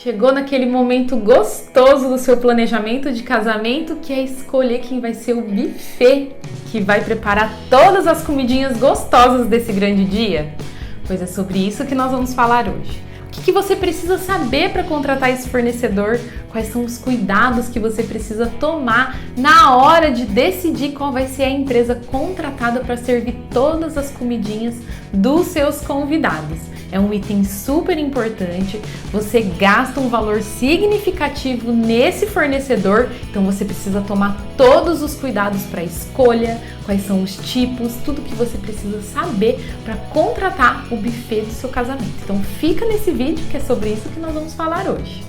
Chegou naquele momento gostoso do seu planejamento de casamento, que é escolher quem vai ser o buffet que vai preparar todas as comidinhas gostosas desse grande dia? Pois é sobre isso que nós vamos falar hoje. O que você precisa saber para contratar esse fornecedor? Quais são os cuidados que você precisa tomar na hora de decidir qual vai ser a empresa contratada para servir todas as comidinhas dos seus convidados? É um item super importante, você gasta um valor significativo nesse fornecedor, então você precisa tomar todos os cuidados para a escolha, quais são os tipos, tudo que você precisa saber para contratar o buffet do seu casamento. Então fica nesse vídeo que é sobre isso que nós vamos falar hoje.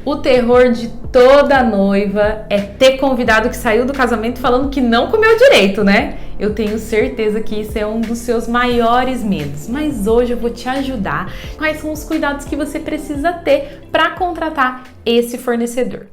O terror de toda noiva é ter convidado que saiu do casamento falando que não comeu direito, né? Eu tenho certeza que isso é um dos seus maiores medos, mas hoje eu vou te ajudar. Quais são os cuidados que você precisa ter para contratar esse fornecedor?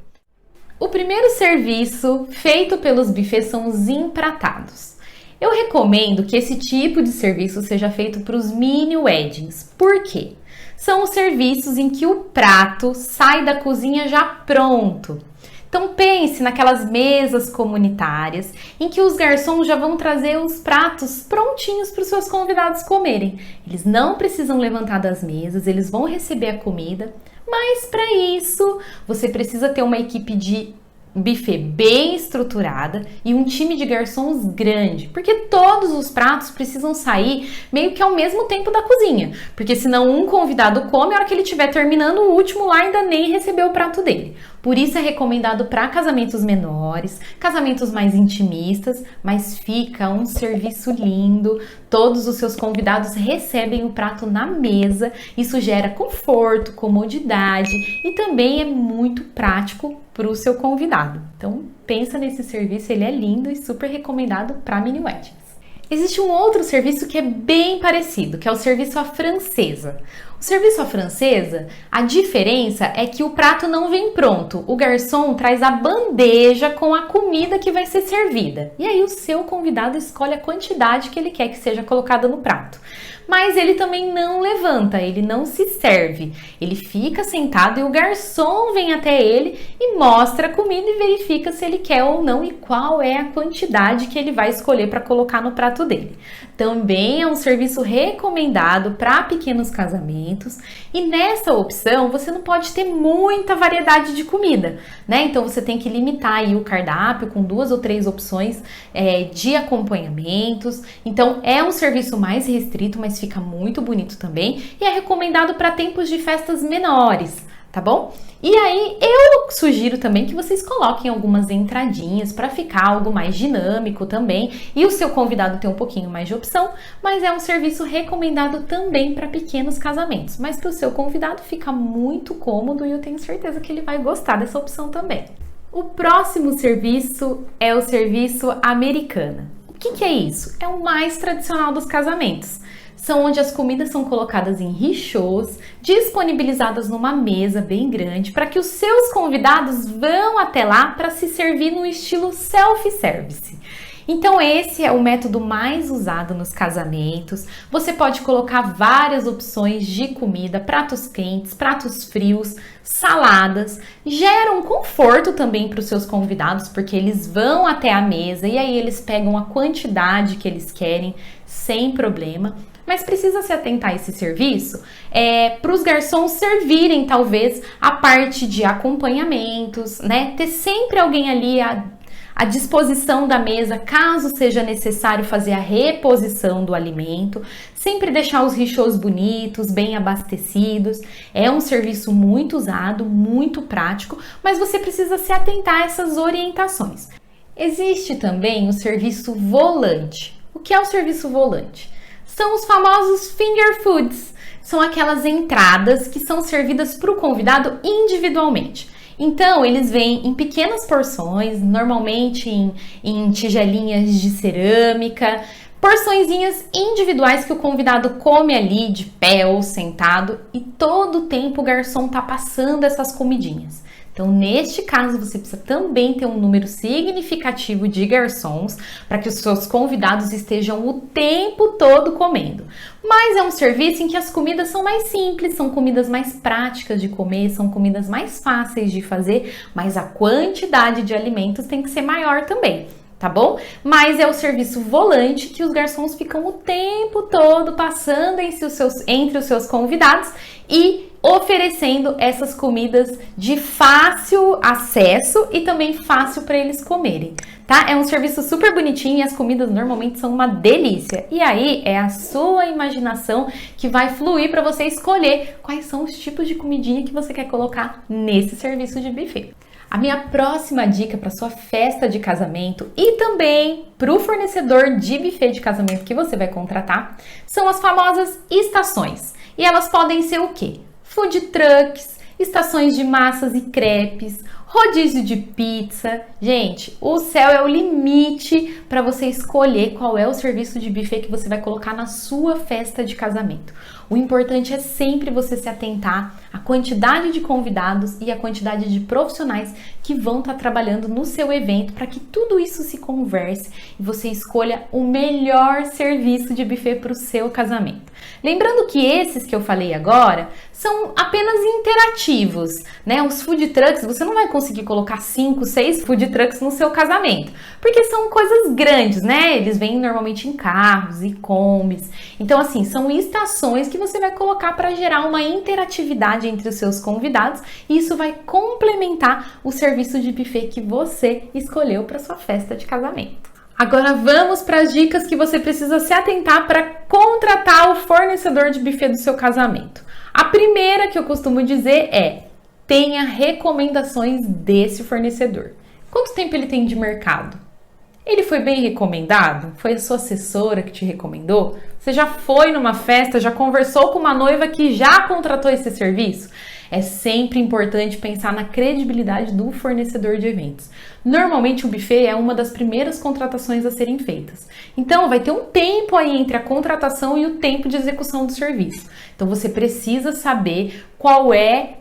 O primeiro serviço feito pelos buffets são os empratados. Eu recomendo que esse tipo de serviço seja feito para os mini weddings. Por quê? São os serviços em que o prato sai da cozinha já pronto. Então pense naquelas mesas comunitárias em que os garçons já vão trazer os pratos prontinhos para os seus convidados comerem. Eles não precisam levantar das mesas, eles vão receber a comida, mas para isso você precisa ter uma equipe de buffet bem estruturada e um time de garçons grande, porque todos os pratos precisam sair meio que ao mesmo tempo da cozinha, porque senão um convidado come, a hora que ele estiver terminando, o último lá ainda nem recebeu o prato dele. Por isso é recomendado para casamentos menores, casamentos mais intimistas, mas fica um serviço lindo, todos os seus convidados recebem o prato na mesa, isso gera conforto, comodidade e também é muito prático para o seu convidado. Então pensa nesse serviço, ele é lindo e super recomendado para mini weddings. Existe um outro serviço que é bem parecido, que é o serviço à francesa. O serviço à francesa, a diferença é que o prato não vem pronto. O garçom traz a bandeja com a comida que vai ser servida. E aí o seu convidado escolhe a quantidade que ele quer que seja colocada no prato. Mas ele também não levanta, ele não se serve. Ele fica sentado e o garçom vem até ele e mostra a comida e verifica se ele quer ou não e qual é a quantidade que ele vai escolher para colocar no prato dele. Também é um serviço recomendado para pequenos casamentos e nessa opção você não pode ter muita variedade de comida, né? Então você tem que limitar aí o cardápio com 2 ou 3 opções de acompanhamentos. Então é um serviço mais restrito, mas fica muito bonito também e é recomendado para tempos de festas menores, tá bom? E aí eu sugiro também que vocês coloquem algumas entradinhas para ficar algo mais dinâmico também e o seu convidado ter um pouquinho mais de opção, mas é um serviço recomendado também para pequenos casamentos, mas para o seu convidado fica muito cômodo e eu tenho certeza que ele vai gostar dessa opção também. O próximo serviço é o serviço americana. O que é isso? É o mais tradicional dos casamentos. São onde as comidas são colocadas em richots, disponibilizadas numa mesa bem grande, para que os seus convidados vão até lá para se servir no estilo self-service. Então esse é o método mais usado nos casamentos. Você pode colocar várias opções de comida, pratos quentes, pratos frios, saladas. Gera um conforto também para os seus convidados, porque eles vão até a mesa e aí eles pegam a quantidade que eles querem sem problema. Mas precisa se atentar a esse serviço para os garçons servirem talvez a parte de acompanhamentos, né? Ter sempre alguém ali à disposição da mesa, caso seja necessário fazer a reposição do alimento, sempre deixar os richots bonitos, bem abastecidos. É um serviço muito usado, muito prático, mas você precisa se atentar a essas orientações. Existe também o serviço volante. O que é o serviço volante? São os famosos finger foods. São aquelas entradas que são servidas para o convidado individualmente. Então, eles vêm em pequenas porções, normalmente em tigelinhas de cerâmica, porçõezinhas individuais que o convidado come ali de pé ou sentado e todo o tempo o garçom tá passando essas comidinhas. Então, neste caso, você precisa também ter um número significativo de garçons para que os seus convidados estejam o tempo todo comendo. Mas é um serviço em que as comidas são mais simples, são comidas mais práticas de comer, são comidas mais fáceis de fazer, mas a quantidade de alimentos tem que ser maior também. Tá bom? Mas é o serviço volante que os garçons ficam o tempo todo passando entre os seus convidados e oferecendo essas comidas de fácil acesso e também fácil para eles comerem, tá? É um serviço super bonitinho e as comidas normalmente são uma delícia. E aí é a sua imaginação que vai fluir para você escolher quais são os tipos de comidinha que você quer colocar nesse serviço de buffet. A minha próxima dica para sua festa de casamento e também para o fornecedor de buffet de casamento que você vai contratar são as famosas estações. E elas podem ser o quê? Food trucks, estações de massas e crepes, rodízio de pizza. Gente, o céu é o limite para você escolher qual é o serviço de buffet que você vai colocar na sua festa de casamento. O importante é sempre você se atentar à quantidade de convidados e à quantidade de profissionais que vão estar trabalhando no seu evento para que tudo isso se converse e você escolha o melhor serviço de buffet para o seu casamento. Lembrando que esses que eu falei agora são apenas interativos, né? Os food trucks, você não vai conseguir colocar 5, 6 food trucks no seu casamento, porque são coisas grandes, né? Eles vêm normalmente em carros e combis. Então, assim, são estações que você vai colocar para gerar uma interatividade entre os seus convidados e isso vai complementar o serviço de buffet que você escolheu para sua festa de casamento. Agora vamos para as dicas que você precisa se atentar para contratar o fornecedor de buffet do seu casamento. A primeira que eu costumo dizer é: tenha recomendações desse fornecedor. Quanto tempo ele tem de mercado? Ele foi bem recomendado? Foi a sua assessora que te recomendou? Você já foi numa festa, já conversou com uma noiva que já contratou esse serviço? É sempre importante pensar na credibilidade do fornecedor de eventos. Normalmente o buffet é uma das primeiras contratações a serem feitas. Então vai ter um tempo aí entre a contratação e o tempo de execução do serviço. Então você precisa saber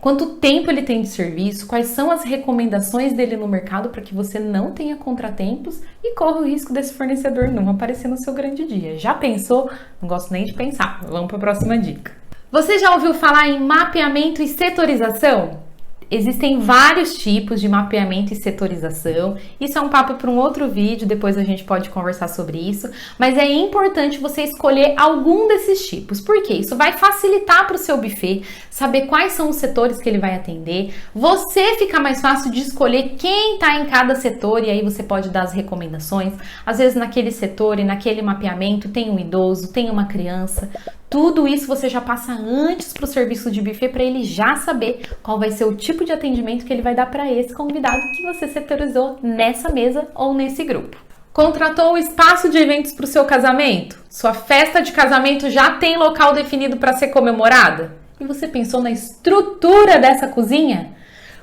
quanto tempo ele tem de serviço, quais são as recomendações dele no mercado para que você não tenha contratempos e corra o risco desse fornecedor não aparecer no seu grande dia. Já pensou? Não gosto nem de pensar. Vamos para a próxima dica. Você já ouviu falar em mapeamento e setorização? Existem vários tipos de mapeamento e setorização. Isso é um papo para um outro vídeo, depois a gente pode conversar sobre isso. Mas é importante você escolher algum desses tipos. Por quê? Isso vai facilitar para o seu buffet saber quais são os setores que ele vai atender. Você fica mais fácil de escolher quem está em cada setor e aí você pode dar as recomendações. Às vezes naquele setor e naquele mapeamento tem um idoso, tem uma criança. Tudo isso você já passa antes para o serviço de buffet para ele já saber qual vai ser o tipo de atendimento que ele vai dar para esse convidado que você setorizou nessa mesa ou nesse grupo. Contratou o espaço de eventos para o seu casamento? Sua festa de casamento já tem local definido para ser comemorada? E você pensou na estrutura dessa cozinha?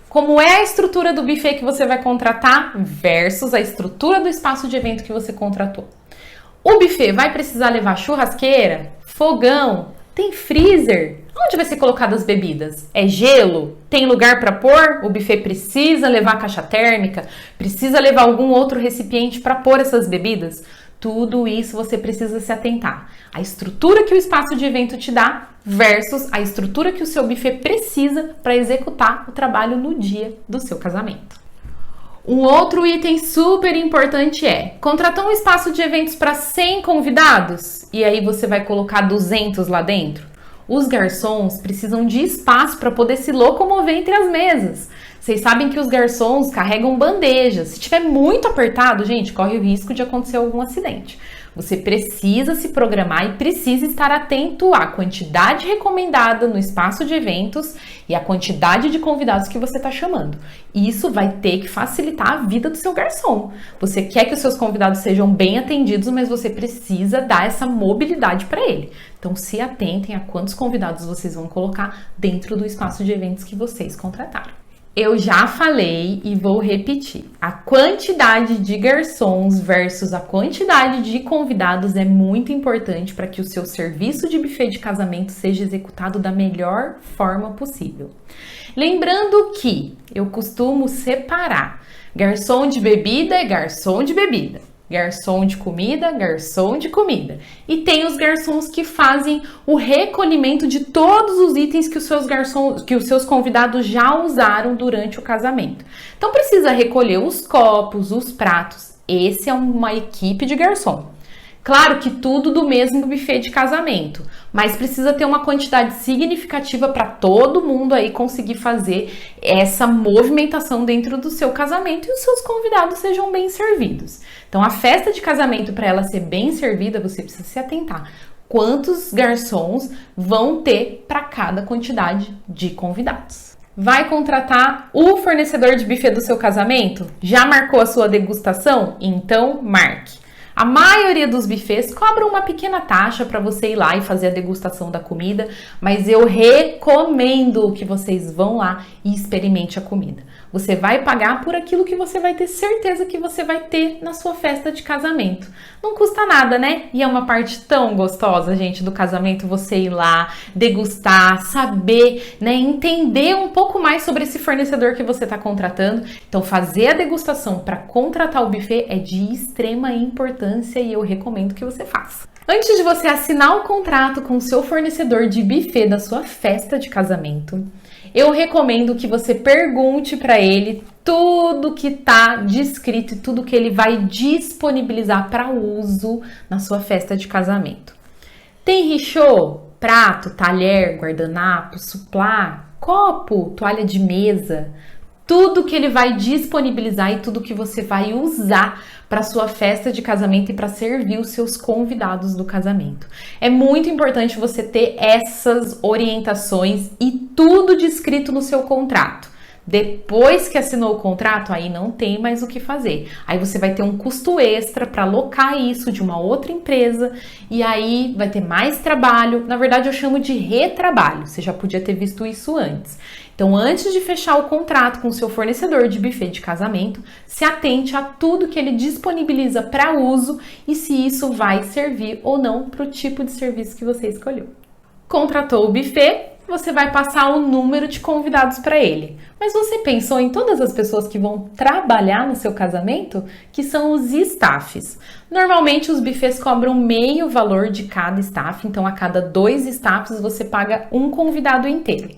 Como é a estrutura do buffet que você vai contratar versus a estrutura do espaço de evento que você contratou? O buffet vai precisar levar churrasqueira, fogão, tem freezer? Onde vai ser colocado as bebidas? É gelo? Tem lugar para pôr? O buffet precisa levar caixa térmica? Precisa levar algum outro recipiente para pôr essas bebidas? Tudo isso você precisa se atentar. A estrutura que o espaço de evento te dá versus a estrutura que o seu buffet precisa para executar o trabalho no dia do seu casamento. Um outro item super importante é: contratou um espaço de eventos para 100 convidados e aí você vai colocar 200 lá dentro? Os garçons precisam de espaço para poder se locomover entre as mesas. Vocês sabem que os garçons carregam bandejas. Se estiver muito apertado, gente, corre o risco de acontecer algum acidente. Você precisa se programar e precisa estar atento à quantidade recomendada no espaço de eventos e à quantidade de convidados que você está chamando. Isso vai ter que facilitar a vida do seu garçom. Você quer que os seus convidados sejam bem atendidos, mas você precisa dar essa mobilidade para ele. Então se atentem a quantos convidados vocês vão colocar dentro do espaço de eventos que vocês contrataram. Eu já falei e vou repetir. A quantidade de garçons versus a quantidade de convidados é muito importante para que o seu serviço de buffet de casamento seja executado da melhor forma possível. Lembrando que eu costumo separar garçom de bebida é garçom de bebida. Garçom de comida, garçom de comida. E tem os garçons que fazem o recolhimento de todos os itens que os seus convidados já usaram durante o casamento. Então precisa recolher os copos, os pratos. Esse é uma equipe de garçom. Claro que tudo do mesmo buffet de casamento, mas precisa ter uma quantidade significativa para todo mundo aí conseguir fazer essa movimentação dentro do seu casamento e os seus convidados sejam bem servidos. Então, a festa de casamento, para ela ser bem servida, você precisa se atentar quantos garçons vão ter para cada quantidade de convidados. Vai contratar o fornecedor de buffet do seu casamento? Já marcou a sua degustação? Então, marque. A maioria dos buffets cobra uma pequena taxa para você ir lá e fazer a degustação da comida, mas eu recomendo que vocês vão lá e experimente a comida. Você vai pagar por aquilo que você vai ter certeza que você vai ter na sua festa de casamento. Não custa nada, né? E é uma parte tão gostosa, gente, do casamento, você ir lá, degustar, saber, né, entender um pouco mais sobre esse fornecedor que você está contratando. Então, fazer a degustação para contratar o buffet é de extrema importância e eu recomendo que você faça. Antes de você assinar o contrato com o seu fornecedor de buffet da sua festa de casamento, eu recomendo que você pergunte para ele tudo que está descrito e tudo que ele vai disponibilizar para uso na sua festa de casamento. Tem richô, prato, talher, guardanapo, suplá, copo, toalha de mesa, tudo que ele vai disponibilizar e tudo que você vai usar para sua festa de casamento e para servir os seus convidados do casamento. É muito importante você ter essas orientações e tudo descrito no seu contrato. Depois que assinou o contrato, aí não tem mais o que fazer. Aí você vai ter um custo extra para alocar isso de uma outra empresa e aí vai ter mais trabalho. Na verdade, eu chamo de retrabalho. Você já podia ter visto isso antes. Então, antes de fechar o contrato com o seu fornecedor de buffet de casamento, se atente a tudo que ele disponibiliza para uso e se isso vai servir ou não para o tipo de serviço que você escolheu. Contratou o buffet, você vai passar o número de convidados para ele. Mas você pensou em todas as pessoas que vão trabalhar no seu casamento? Que são os staffs. Normalmente os buffets cobram meio valor de cada staff, então a cada 2 staffs você paga um convidado inteiro.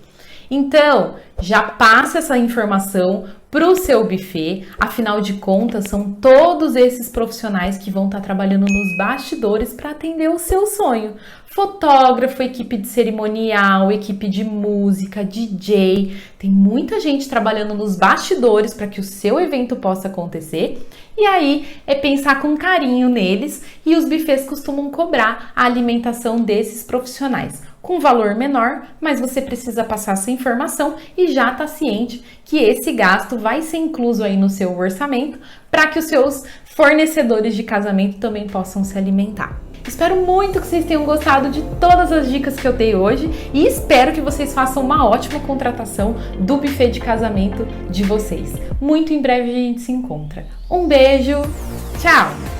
Então, já passa essa informação para o seu buffet, afinal de contas, são todos esses profissionais que vão estar trabalhando nos bastidores para atender o seu sonho. Fotógrafo, equipe de cerimonial, equipe de música, DJ, tem muita gente trabalhando nos bastidores para que o seu evento possa acontecer. E aí é pensar com carinho neles e os buffets costumam cobrar a alimentação desses profissionais com valor menor, mas você precisa passar essa informação e já está ciente que esse gasto vai ser incluso aí no seu orçamento para que os seus fornecedores de casamento também possam se alimentar. Espero muito que vocês tenham gostado de todas as dicas que eu dei hoje e espero que vocês façam uma ótima contratação do buffet de casamento de vocês. Muito em breve a gente se encontra. Um beijo, tchau!